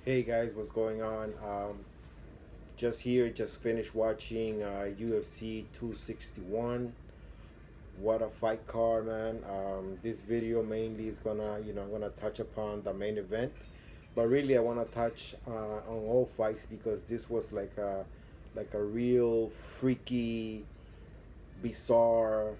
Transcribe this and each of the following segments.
Hey guys, what's going on? Just here, just finished watching UFC 261. What a fight card, man! This video mainly is I'm gonna touch upon the main event, but really I wanna touch on all fights because this was like a real freaky, bizarre,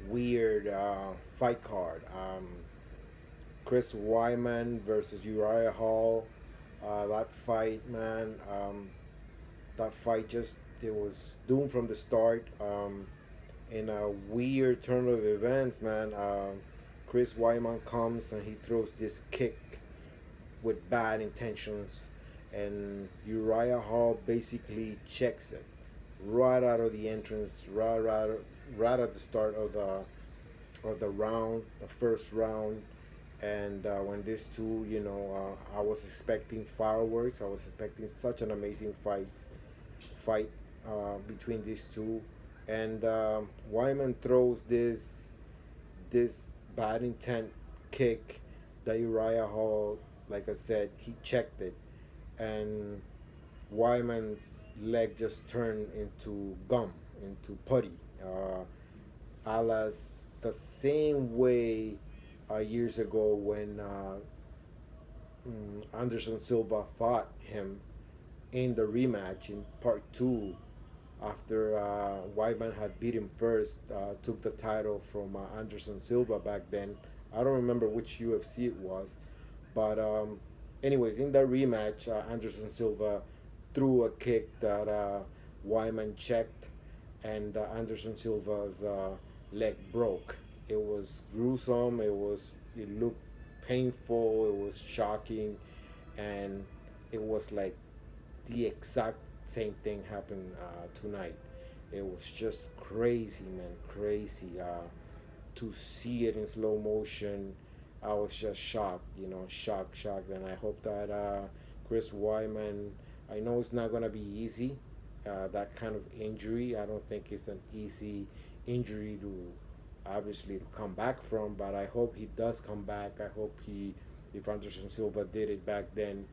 weird fight card. Chris Wyman versus Uriah Hall. That fight, man. That fight just it was doomed from the start. In a weird turn of events, man. Chris Wyman comes and he throws this kick with bad intentions, and Uriah Hall basically checks it right out of the entrance, right at the start of the round, the first round. And when these two, I was expecting fireworks. I was expecting such an amazing fight between these two. And Wyman throws this bad intent kick that Uriah Hall, like I said, he checked it, and Wyman's leg just turned into gum, into putty. Alas, the same way years ago when Anderson Silva fought him in the rematch in part two after Wyman had beat him first, took the title from Anderson Silva back then. I don't remember which UFC it was, but anyways, in that rematch, Anderson Silva threw a kick that Wyman checked, and Anderson Silva's leg broke. It was gruesome. It looked painful. It was shocking, and it was like the exact same thing happened tonight. It was just crazy, man, crazy. To see it in slow motion, I was just shocked, shocked. And I hope that Chris Wyman, I know it's not gonna be easy. That kind of injury, I don't think it's an easy injury to obviously to come back from. But I hope he does come back. I hope if Anderson Silva did it back then,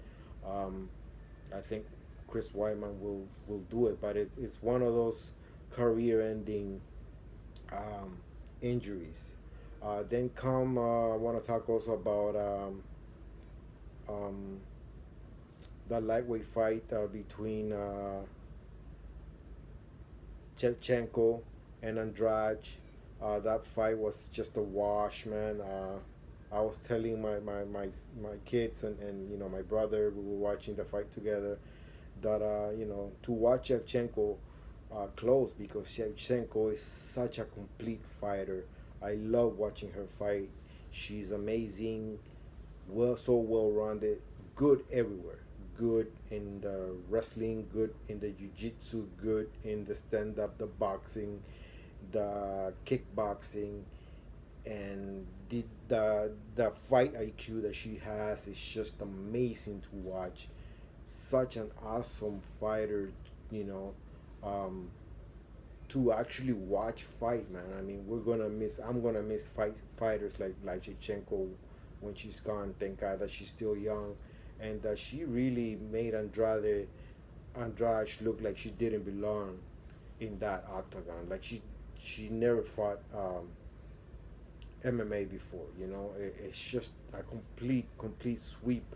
um, I think Chris Wyman will do it. But it's one of those career-ending um, injuries. Then I want to talk also about um, the lightweight fight between Shevchenko and Andrade. That fight was just a wash, man. I was telling my kids and my brother, we were watching the fight together, that to watch Shevchenko close, because Shevchenko is such a complete fighter. I love watching her fight. She's amazing, so well rounded, good everywhere. Good in the wrestling, good in the jiu-jitsu, good in the stand-up, the boxing, the kickboxing, and the fight IQ that she has is just amazing to watch. Such an awesome fighter, you know. Um, to actually watch fight, man. I mean, I'm gonna miss fighters like Shevchenko when she's gone. Thank God that she's still young, and that she really made Andrade look like she didn't belong in that octagon. Like she never fought MMA before. It's just a complete sweep.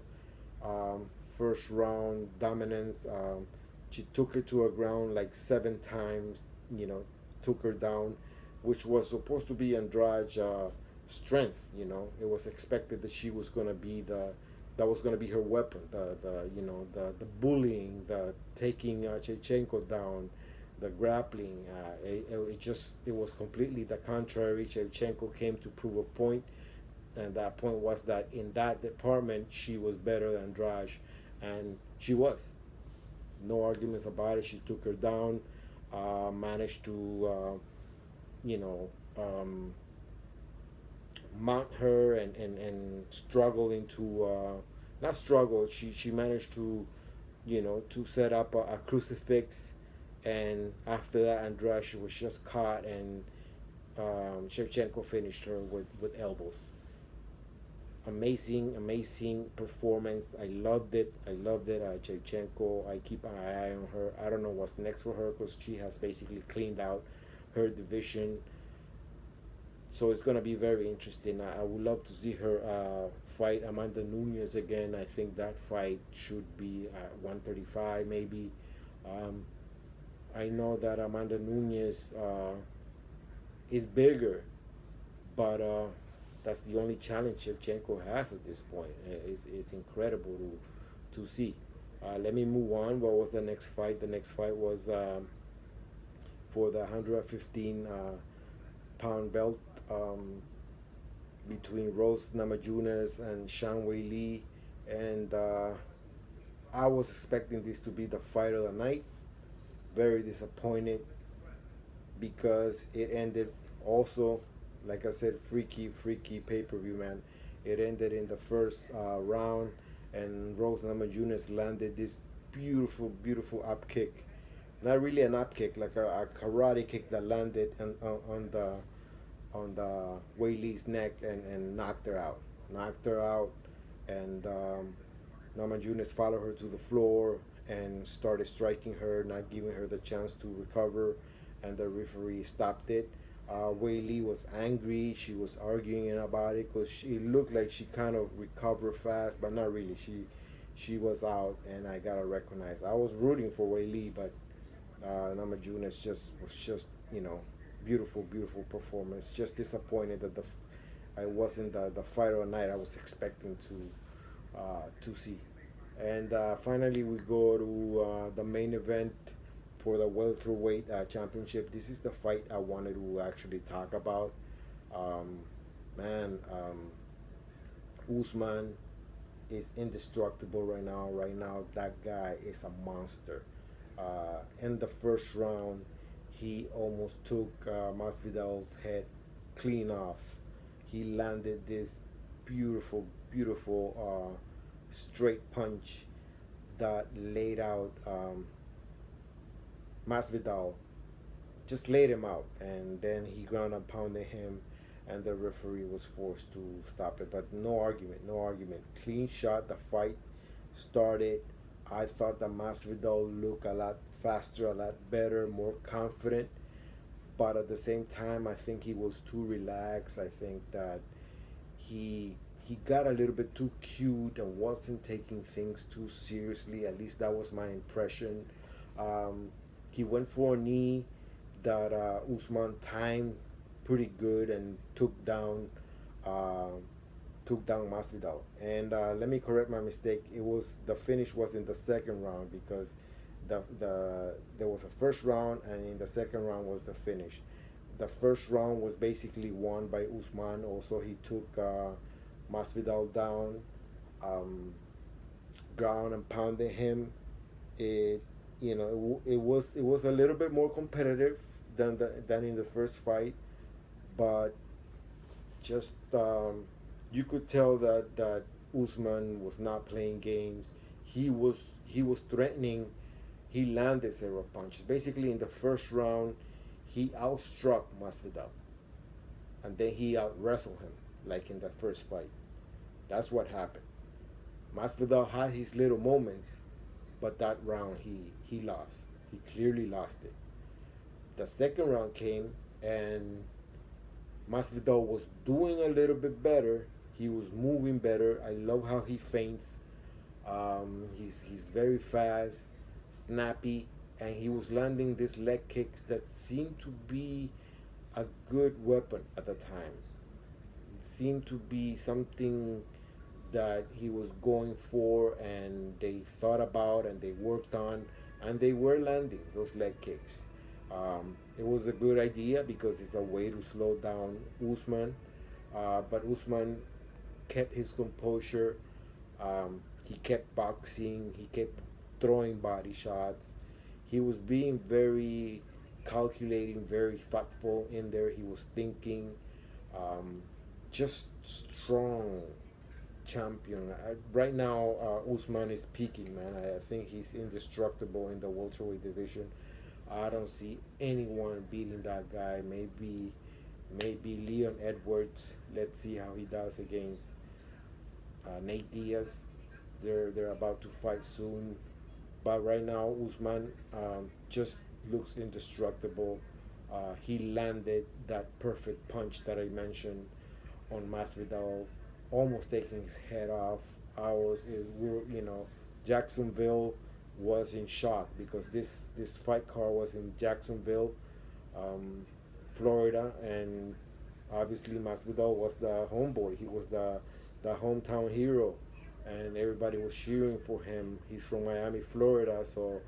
First round dominance. She took her to a ground like 7 times. You know, took her down, which was supposed to be Andrade's strength. It was expected that she was gonna be that was gonna be her weapon. The bullying, the taking Shevchenko down, the grappling. It was completely the contrary. Shevchenko came to prove a point, and that point was that in that department she was better than Andrade, and she was. No arguments about it. She took her down, managed to you know mount her and struggle into not struggle. She managed to to set up a crucifix, and after that Andrade was just caught, and Shevchenko finished her with elbows. amazing performance. I loved it. I loved it. Shevchenko, I keep an eye on her. I don't know what's next for her because she has basically cleaned out her division. So it's gonna be very interesting. I would love to see her fight Amanda Nunes again. I think that fight should be at 135 maybe. Um, I know that Amanda Nunes is bigger, but that's the only challenge Shevchenko has at this point. It's incredible to see. Let me move on. What was the next fight? The next fight was for the 115 pound belt um, between Rose Namajunas and Shang Wei Li. And I was expecting this to be the fight of the night. Very disappointed because it ended also, like I said, freaky pay per view, man. It ended in the first round, and Rose Namajunas landed this beautiful up kick. Not really an up kick, like a karate kick that landed on the Wei Li's neck and knocked her out. Knocked her out, and Namajunas followed her to the floor and started striking her, not giving her the chance to recover, and the referee stopped it. Wei Li was angry. She was arguing about it because it looked like she kind of recovered fast, but not really. She was out, and I gotta recognize. I was rooting for Wei Li, but Namajunas just was just beautiful performance. Just disappointed that the I wasn't the fight of the night I was expecting to see. And finally, we go to the main event for the welterweight championship. This is the fight I wanted to actually talk about. Um, man, Usman is indestructible right now. Right now, that guy is a monster. In the first round, he almost took Masvidal's head clean off. He landed this beautiful straight punch that laid out Masvidal, just laid him out, and then he ground and pounded him, and the referee was forced to stop it. But no argument, no argument. Clean shot. The fight started. I thought that Masvidal looked a lot faster, a lot better, more confident. But at the same time, I think he was too relaxed. I think that he got a little bit too cute and wasn't taking things too seriously. At least that was my impression. Um, he went for a knee that Usman timed pretty good and uh, took down Masvidal. And let me correct my mistake. It was the finish was in the second round because there was a first round, and in the second round was the finish. The first round was basically won by Usman. Also, he took Masvidal down, um, ground and pounded him. It it was a little bit more competitive than in the first fight, but just you could tell that Usman was not playing games. He was threatening. He landed several punches. Basically, in the first round, he outstruck Masvidal, and then he out wrestled him like in the first fight. That's what happened. Masvidal had his little moments, but that round he lost. He clearly lost it. The second round came, and Masvidal was doing a little bit better. He was moving better. I love how he feints. He's very fast, snappy, and he was landing these leg kicks that seemed to be a good weapon at the time. It seemed to be something that he was going for, and they thought about and they worked on, and they were landing those leg kicks. It was a good idea because it's a way to slow down Usman, but Usman kept his composure. He kept boxing. He kept throwing body shots. He was being very calculating, very thoughtful in there. He was thinking, um, just strong champion. Right now, Usman is peaking, man. I think he's indestructible in the welterweight division. I don't see anyone beating that guy. Maybe Leon Edwards. Let's see how he does against. Nate Diaz. They're about to fight soon, but right now Usman just looks indestructible. He landed that perfect punch that I mentioned on Masvidal, almost taking his head off. Jacksonville was in shock because this fight card was in Jacksonville, um, Florida, and obviously Masvidal was the homeboy. He was the hometown hero, and everybody was cheering for him. He's from Miami, Florida, so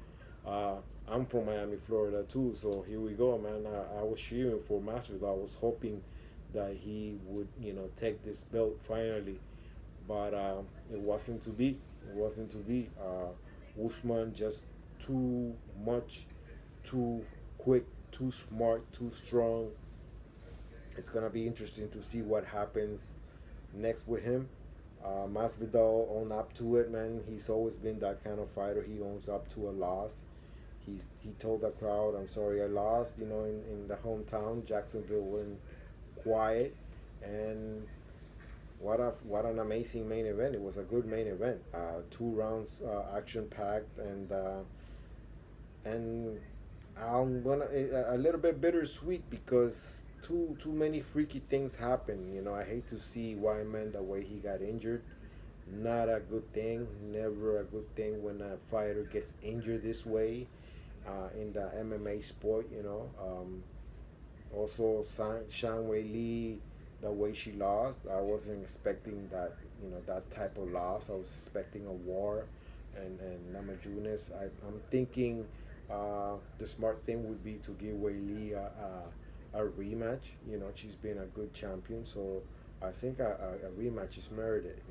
uh, I'm from Miami, Florida too. So here we go, man. I was cheering for Masvidal. I was hoping that he would, take this belt finally, but it wasn't to be. It wasn't to be. Usman just too much, too quick, too smart, too strong. It's gonna be interesting to see what happens next with him. Masvidal owned up to it, man. He's always been that kind of fighter. He owns up to a loss. He told the crowd, "I'm sorry, I lost." In the hometown, Jacksonville went quiet, and what an amazing main event. It was a good main event. 2 rounds, action packed, and I'm gonna a little bit bittersweet because too many freaky things happen. I hate to see Wyman the way he got injured. Not a good thing. Never a good thing when a fighter gets injured this way in the MMA sport. Also, Shan Wei Li, the way she lost, I wasn't expecting that. That type of loss. I was expecting a war, and Namajunas. I'm thinking the smart thing would be to give Wei Li a rematch. She's been a good champion, so I think a rematch is merited.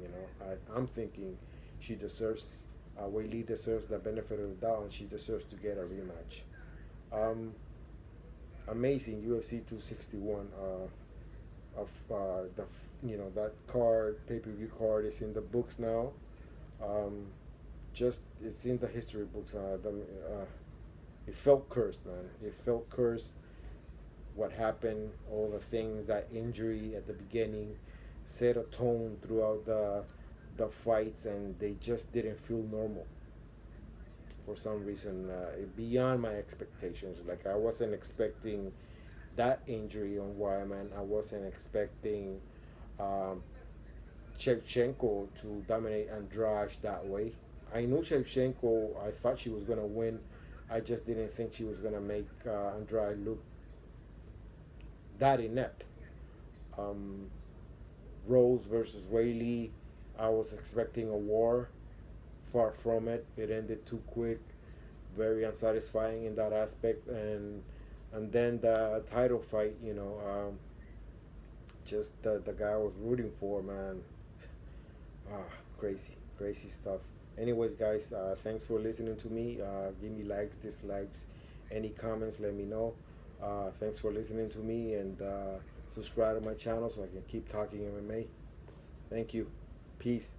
I'm thinking she deserves. Wei Li deserves the benefit of the doubt, and she deserves to get a rematch. Um, Amazing UFC 261. Of the that card, pay-per-view card is in the books now. Um, just it's in the history books. It felt cursed, man. It felt cursed. What happened, all the things, that injury at the beginning, set a tone throughout the fights, and they just didn't feel normal for some reason. Beyond my expectations. Like I wasn't expecting that injury on Wyman. I wasn't expecting um, Shevchenko to dominate Andrade that way. I knew Shevchenko. I thought she was gonna win. I just didn't think she was gonna make Andrade look that inept. Um, Rose versus Whaley. I was expecting a war. Far from it. It ended too quick. Very unsatisfying in that aspect, and then the title fight. Just the guy I was rooting for, man. Crazy, crazy stuff. Anyways, guys, thanks for listening to me. Give me likes, dislikes, any comments, let me know. Thanks for listening to me, and subscribe to my channel so I can keep talking MMA. Thank you. Peace.